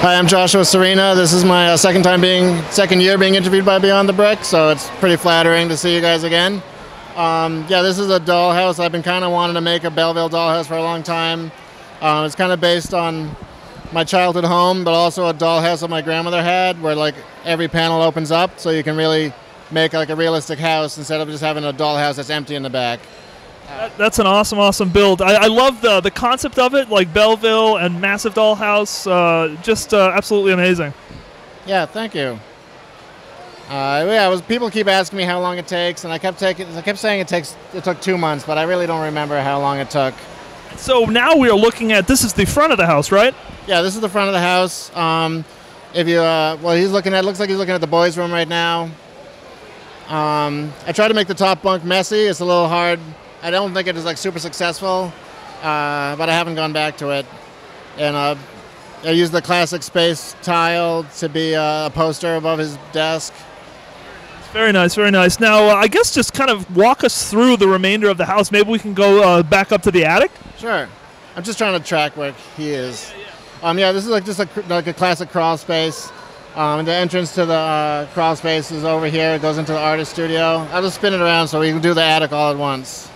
Hi, I'm Joshua Cirinna. This is my second year being interviewed by Beyond the Brick, so it's pretty flattering to see you guys again. Yeah, this is a dollhouse. I've been kind of wanting to make a Belleville dollhouse for a long time. It's kind of based on my childhood home, but also a dollhouse that my grandmother had, where like every panel opens up, so you can really make like a realistic house instead of just having a dollhouse that's empty in the back. That's an awesome build. I love the concept of it, like Belleville and massive dollhouse. Just absolutely amazing. Yeah, thank you. People keep asking me how long it takes, and I kept saying it took 2 months, but I really don't remember how long it took. So now we are looking at, this is the front of the house, right? Yeah, this is the front of the house. Looks like he's looking at the boys' room right now. I tried to make the top bunk messy. It's a little hard. I don't think it is like super successful, but I haven't gone back to it. And I used the classic space tile to be a poster above his desk. Very nice, very nice. Now, I guess just kind of walk us through the remainder of the house. Maybe we can go back up to the attic? Sure. I'm just trying to track where he is. Yeah, this is like just like a classic crawl space. The entrance to the crawl space is over here. It goes into the artist studio. I'll just spin it around so we can do the attic all at once.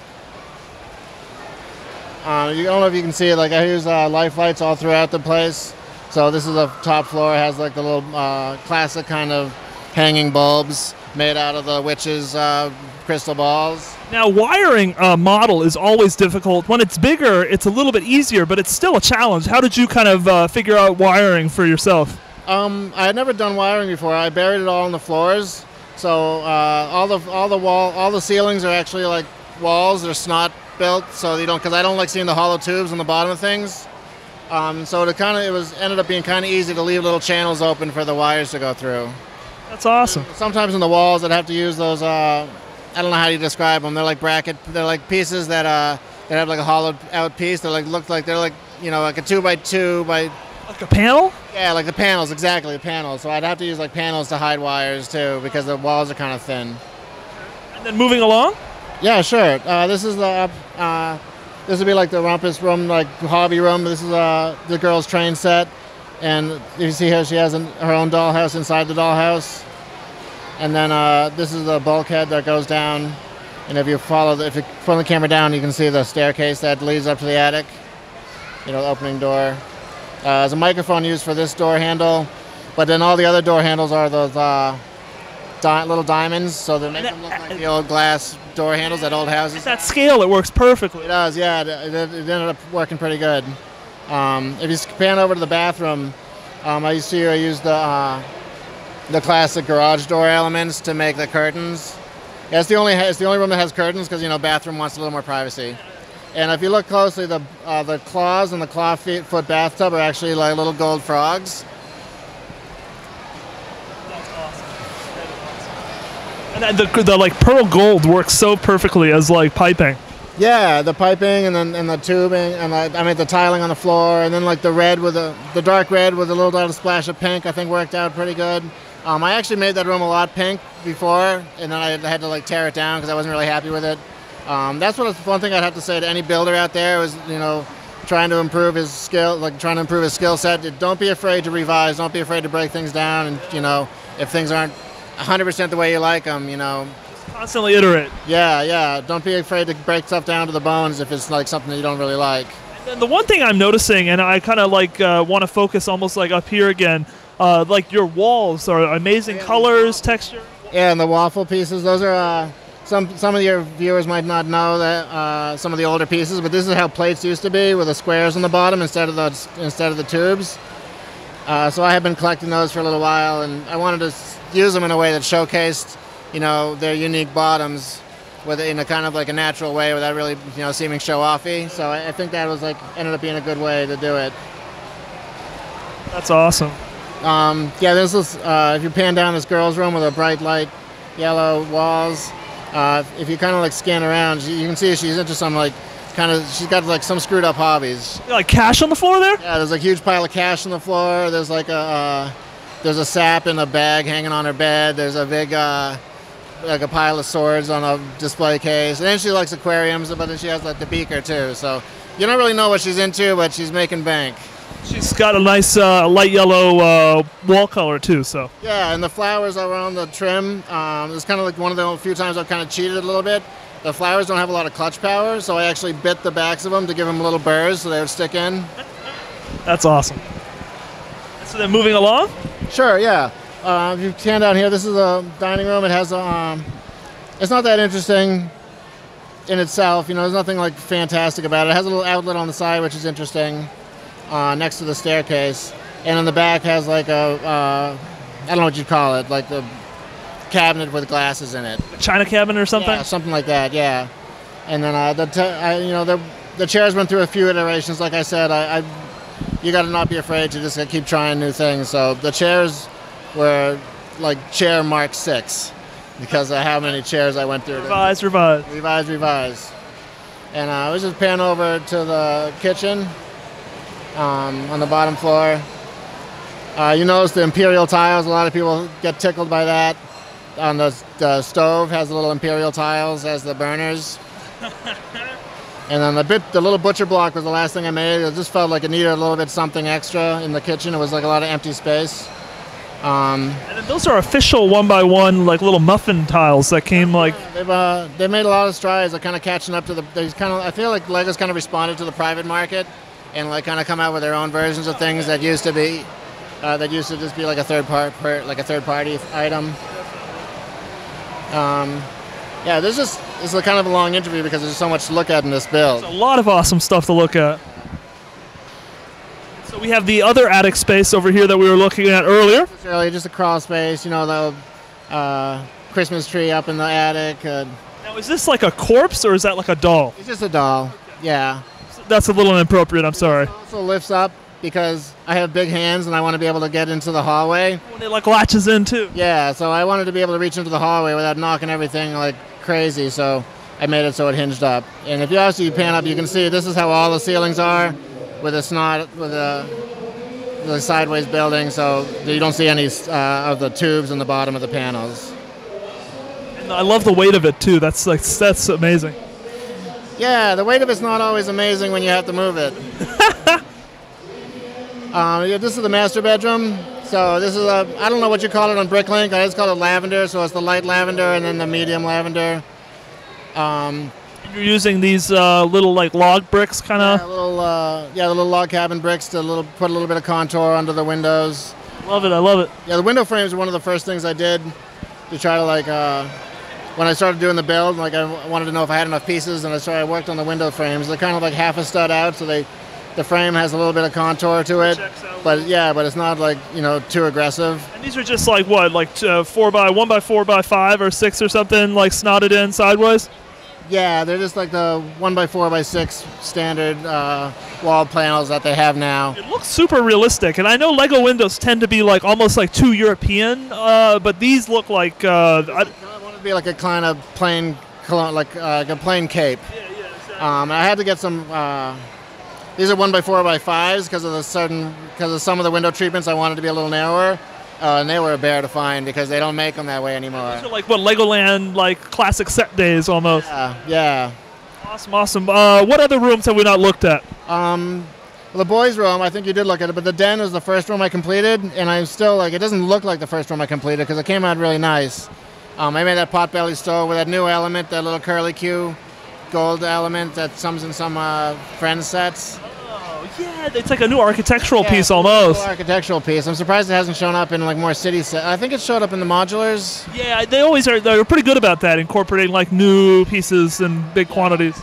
I don't know if you can see it. Like I use life lights all throughout the place. So this is the top floor. It has like the little classic kind of hanging bulbs made out of the witch's crystal balls. Now, wiring model is always difficult. When it's bigger, it's a little bit easier, but it's still a challenge. How did you kind of figure out wiring for yourself? I had never done wiring before. I buried it all in the floors. So all the ceilings are actually like walls. They're snot built, so because I don't like seeing the hollow tubes on the bottom of things. So ended up being kind of easy to leave little channels open for the wires to go through. That's awesome. Sometimes in the walls, I'd have to use those. I don't know how you describe them. They're like pieces that have like a hollowed out piece. They're like like a 2x2 by. Like a panel? Yeah, like the panels, exactly, the panels. So I'd have to use like panels to hide wires too, because the walls are kind of thin. And then moving along? Yeah, sure. This would be like the rumpus room, like hobby room. This is the girls' train set. And you see here she has her own dollhouse inside the dollhouse. And then this is the bulkhead that goes down. And if you follow the camera down, you can see the staircase that leads up to the attic. The opening door. There's a microphone used for this door handle, but then all the other door handles are those little diamonds, so they make them look like the old glass door handles at old houses. At that scale, it works perfectly. It does, yeah. It ended up working pretty good. If you pan over to the bathroom, I used the classic garage door elements to make the curtains. Yeah, it's the only room that has curtains because bathroom wants a little more privacy. And if you look closely, the claws and the claw-foot bathtub are actually like little gold frogs. That's awesome. And the like pearl gold works so perfectly as like piping. Yeah, the piping and then the tubing and the tiling on the floor, and then like the red with the dark red with a little splash of pink, I think worked out pretty good. I actually made that room a lot pink before, and then I had to like tear it down because I wasn't really happy with it. That's one thing I'd have to say to any builder out there is, trying to improve his skill set. Don't be afraid to revise. Don't be afraid to break things down. And, if things aren't 100% the way you like them, Constantly iterate. Yeah. Don't be afraid to break stuff down to the bones if it's like something that you don't really like. And the one thing I'm noticing, and I kind of like want to focus almost like up here again, like your walls are amazing colors, texture. Yeah, and the waffle pieces, those are... Some of your viewers might not know that some of the older pieces, but this is how plates used to be, with the squares on the bottom instead of the tubes. So I have been collecting those for a little while, and I wanted to use them in a way that showcased, their unique bottoms, in a kind of like a natural way, without really, seeming show-offy. So I think that was ended up being a good way to do it. That's awesome. Yeah, this is if you pan down this girl's room with a bright light yellow walls. If you kind of scan around, you can see she's into some she's got some screwed up hobbies. Like cash on the floor there? Yeah, there's a huge pile of cash on the floor. There's there's a sap in a bag hanging on her bed. There's a big a pile of swords on a display case. And then she likes aquariums, but then she has the beaker too. So you don't really know what she's into, but she's making bank. She's got a nice light yellow wall color too. So Yeah, and the flowers are on the trim. It's kind of like one of the few times I've kind of cheated a little bit. The flowers don't have a lot of clutch power, so I actually bit the backs of them to give them little burrs so they would stick in. that's awesome. So then moving along. Sure, yeah. If you stand down here, this is a dining room. It has a, it's not that interesting in itself. You know, there's nothing like fantastic about it. It has a little outlet on the side, which is interesting, next to the staircase. And in the back has like a, I don't know what you'd call it, like the cabinet with glasses in it. A China cabinet or something? Yeah, something like that, yeah. And then, you know, the chairs went through a few iterations. Like I said, you got to not be afraid to just keep trying new things. So the chairs were like chair Mark 6 because of how many chairs I went through. Revise. And I was just pan over to the kitchen on the bottom floor. You notice the imperial tiles. A lot of people get tickled by that. On the stove has the little imperial tiles as the burners. And then the little butcher block was the last thing I made. It just felt like it needed a little bit something extra in the kitchen. It was like a lot of empty space. And then those are official 1x1 like little muffin tiles that came like. They made a lot of strides. They're kind of catching up to I feel like Lego's kind of responded to the private market and like kind of come out with their own versions of things that used to just be like a third party item. Yeah, this is a kind of a long interview because there's so much to look at in this build. There's a lot of awesome stuff to look at. So we have the other attic space over here that we were looking at earlier. It's really just a crawl space, you know, the Christmas tree up in the attic. Now, is this like a corpse or is that like a doll? It's just a doll, yeah. That's a little inappropriate, I'm sorry. It also lifts up because I have big hands and I want to be able to get into the hallway. When it like latches in too. Yeah, so I wanted to be able to reach into the hallway without knocking everything like crazy, so I made it so it hinged up. And if you actually pan up, you can see this is how all the ceilings are with the sideways building, so you don't see any of the tubes in the bottom of the panels. And I love the weight of it too. That's amazing. Yeah, the weight of it's not always amazing when you have to move it. Yeah, this is the master bedroom. So this is I don't know what you call it on Bricklink. I just call it lavender. So it's the light lavender and then the medium lavender. You're using these little like log bricks, kind of. Yeah, the little log cabin bricks to put a little bit of contour under the windows. I love it. Yeah, the window frames were one of the first things I did to try to like when I started doing the build. Like I wanted to know if I had enough pieces, and I worked on the window frames. They're kind of like half a stud out, so the frame has a little bit of contour to it, but it's not like, you know, too aggressive. And these are just like what, like 1x4x5 or 6 or something, like snotted in sideways. Yeah, they're just like the 1x4x6 standard wall panels that they have now. It looks super realistic, and I know Lego windows tend to be like almost like too European, but these look like. I want to be like a kind of plain, like a plain cape. Yeah, exactly. I had to get some. These are 1x4x5s because of some of the window treatments. I wanted to be a little narrower, and they were a bear to find because they don't make them that way anymore. These are like what Legoland, like classic set days almost. Yeah. Awesome. What other rooms have we not looked at? Well, the boys' room, I think you did look at it, but the den was the first room I completed, and I'm still like, it doesn't look like the first room I completed because it came out really nice. I made that potbelly stove with that new element, that little curly Q gold element that comes in some Friends sets. Oh, yeah, it's like a new architectural piece almost. New architectural piece. I'm surprised it hasn't shown up in like more city sets. I think it showed up in the modulars. Yeah, they always are. They're pretty good about that, incorporating like new pieces in big quantities.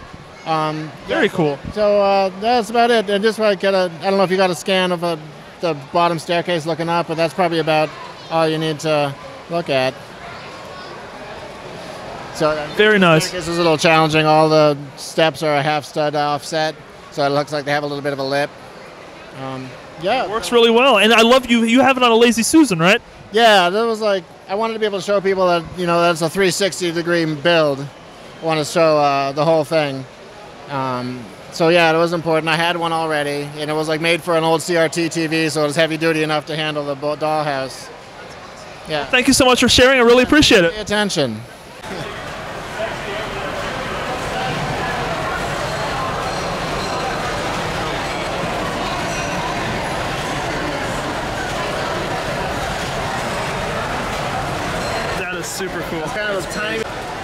Very cool. So that's about it. And just like I don't know if you got a scan of the bottom staircase looking up, but that's probably about all you need to look at. So very nice. The staircase is a little challenging. All the steps are a half stud offset, so it looks like they have a little bit of a lip. It works really well. And I love you have it on a Lazy Susan, right? Yeah, that was like, I wanted to be able to show people that, you know, that's a 360-degree build. I want to show the whole thing. So yeah, it was important. I had one already, and it was like made for an old CRT TV, so it was heavy duty enough to handle the dollhouse. Yeah. Thank you so much for sharing. I really appreciate it. Pay attention. super cool. It's kind of a tiny.